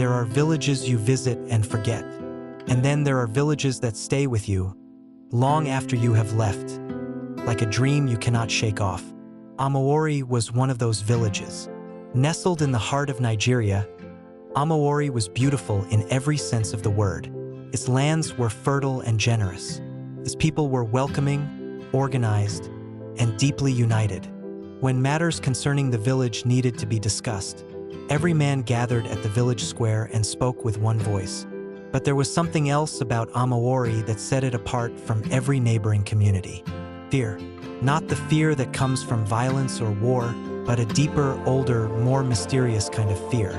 There are villages you visit and forget. And then there are villages that stay with you long after you have left, like a dream you cannot shake off. Amuri was one of those villages. Nestled in the heart of Nigeria, Amuri was beautiful in every sense of the word. Its lands were fertile and generous. Its people were welcoming, organized, and deeply united. When matters concerning the village needed to be discussed, every man gathered at the village square and spoke with one voice. But there was something else about Amuri that set it apart from every neighboring community. Fear. Not the fear that comes from violence or war, but a deeper, older, more mysterious kind of fear.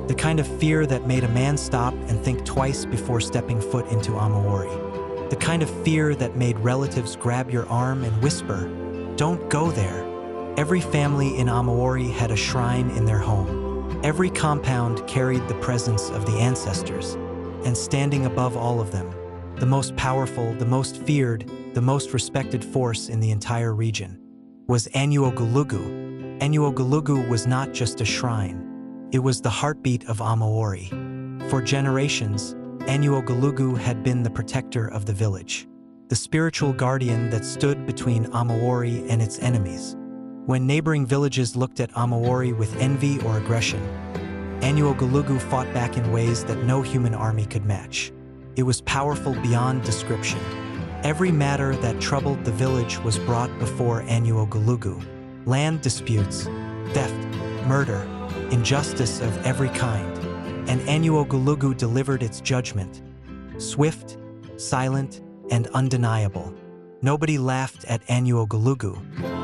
The kind of fear that made a man stop and think twice before stepping foot into Amuri. The kind of fear that made relatives grab your arm and whisper, "Don't go there." Every family in Amuri had a shrine in their home. Every compound carried the presence of the ancestors. And standing above all of them, the most powerful, the most feared, the most respected force in the entire region, was Anuogulugu. Anuogulugu was not just a shrine. It was the heartbeat of Amuri. For generations, Anuogulugu had been the protector of the village, the spiritual guardian that stood between Amuri and its enemies. When neighboring villages looked at Amuri with envy or aggression, Anuogulugu fought back in ways that no human army could match. It was powerful beyond description. Every matter that troubled the village was brought before Anuogulugu. Land disputes, theft, murder, injustice of every kind. And Anuogulugu delivered its judgment. Swift, silent, and undeniable. Nobody laughed at Anuogulugu.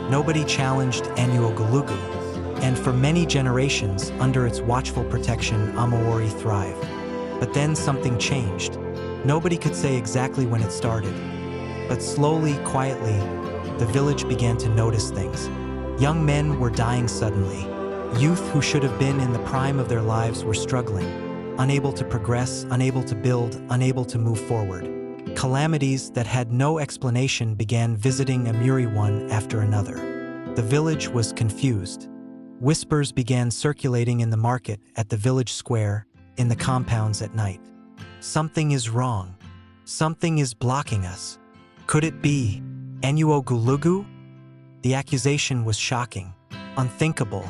Nobody challenged Anuogulugu. And for many generations, under its watchful protection, Amuri thrived. But then something changed. Nobody could say exactly when it started. But slowly, quietly, the village began to notice things. Young men were dying suddenly. Youth who should have been in the prime of their lives were struggling, unable to progress, unable to build, unable to move forward. Calamities that had no explanation began visiting Amuri one after another. The village was confused. Whispers began circulating in the market, at the village square, in the compounds at night. Something is wrong. Something is blocking us. Could it be Anuogulugu? The accusation was shocking, unthinkable,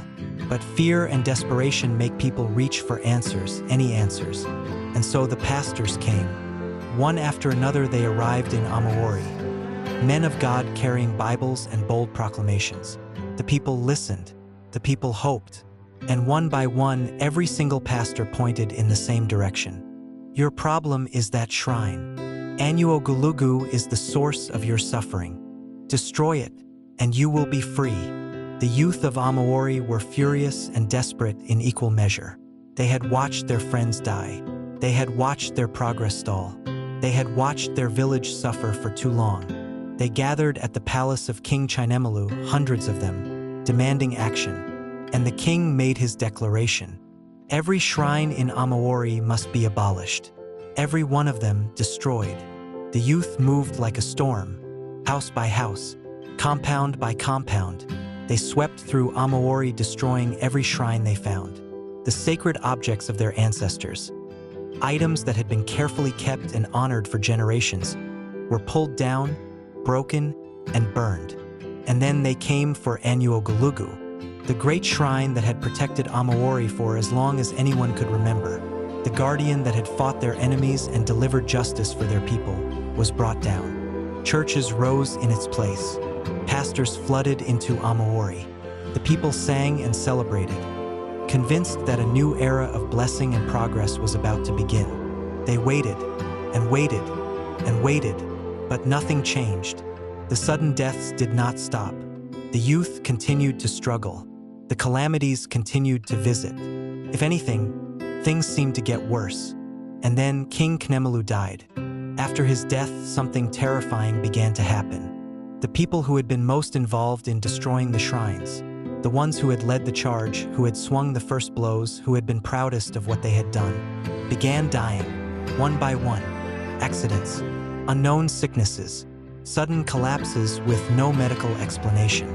but fear and desperation make people reach for answers, any answers. And so the pastors came. One after another they arrived in Amuri. Men of God carrying Bibles and bold proclamations. The people listened. The people hoped, and one by one, every single pastor pointed in the same direction. Your problem is that shrine. Anuogulugu is the source of your suffering. Destroy it, and you will be free. The youth of Amuri were furious and desperate in equal measure. They had watched their friends die. They had watched their progress stall. They had watched their village suffer for too long. They gathered at the palace of King Chinemelu, hundreds of them, demanding action, and the king made his declaration. Every shrine in Amuri must be abolished, every one of them destroyed. The youth moved like a storm, house by house, compound by compound. They swept through Amuri, destroying every shrine they found, the sacred objects of their ancestors. Items that had been carefully kept and honored for generations were pulled down, broken, and burned. And then they came for Anuogulugu, the great shrine that had protected Amuri for as long as anyone could remember. The guardian that had fought their enemies and delivered justice for their people was brought down. Churches rose in its place. Pastors flooded into Amuri. The people sang and celebrated, convinced that a new era of blessing and progress was about to begin. They waited and waited and waited, but nothing changed. The sudden deaths did not stop. The youth continued to struggle. The calamities continued to visit. If anything, things seemed to get worse. And then King Chinemelu died. After his death, something terrifying began to happen. The people who had been most involved in destroying the shrines, the ones who had led the charge, who had swung the first blows, who had been proudest of what they had done, began dying, one by one. Accidents, unknown sicknesses, sudden collapses with no medical explanation.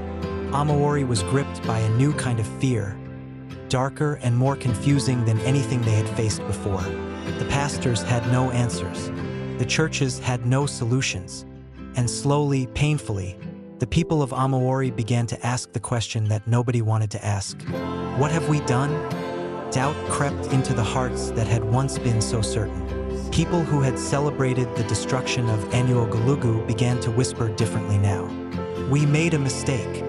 Amuri was gripped by a new kind of fear, darker and more confusing than anything they had faced before. The pastors had no answers. The churches had no solutions. And slowly, painfully, the people of Amuri began to ask the question that nobody wanted to ask. What have we done? Doubt crept into the hearts that had once been so certain. People who had celebrated the destruction of Anuogulugu began to whisper differently now. We made a mistake.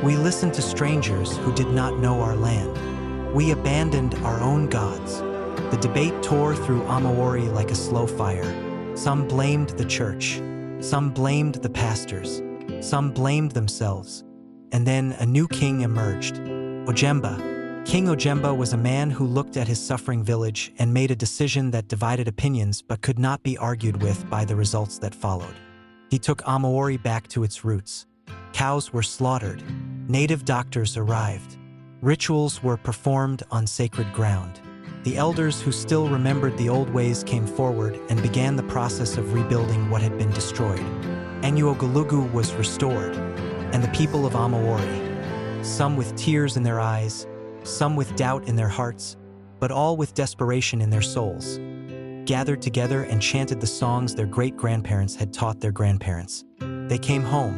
We listened to strangers who did not know our land. We abandoned our own gods. The debate tore through Amuri like a slow fire. Some blamed the church. Some blamed the pastors. Some blamed themselves. And then a new king emerged, Ojemba. King Ojemba was a man who looked at his suffering village and made a decision that divided opinions but could not be argued with by the results that followed. He took Amuri back to its roots. Cows were slaughtered. Native doctors arrived. Rituals were performed on sacred ground. The elders who still remembered the old ways came forward and began the process of rebuilding what had been destroyed. Anuogulugu was restored, and the people of Amuri, some with tears in their eyes, some with doubt in their hearts, but all with desperation in their souls, gathered together and chanted the songs their great-grandparents had taught their grandparents. They came home,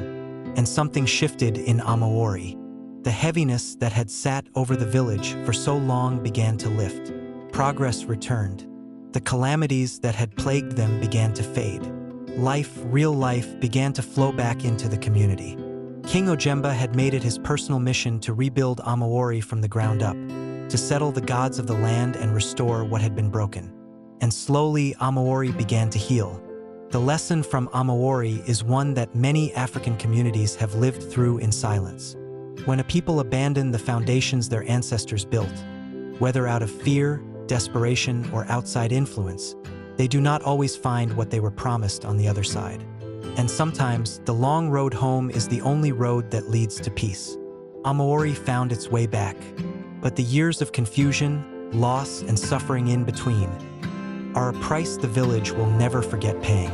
and something shifted in Amuri. The heaviness that had sat over the village for so long began to lift. Progress returned. The calamities that had plagued them began to fade. Life, real life, began to flow back into the community. King Ojemba had made it his personal mission to rebuild Amuri from the ground up, to settle the gods of the land and restore what had been broken. And slowly, Amuri began to heal. The lesson from Amuri is one that many African communities have lived through in silence. When a people abandon the foundations their ancestors built, whether out of fear, desperation, or outside influence, they do not always find what they were promised on the other side. And sometimes, the long road home is the only road that leads to peace. Amuri found its way back, but the years of confusion, loss, and suffering in between are a price the village will never forget paying.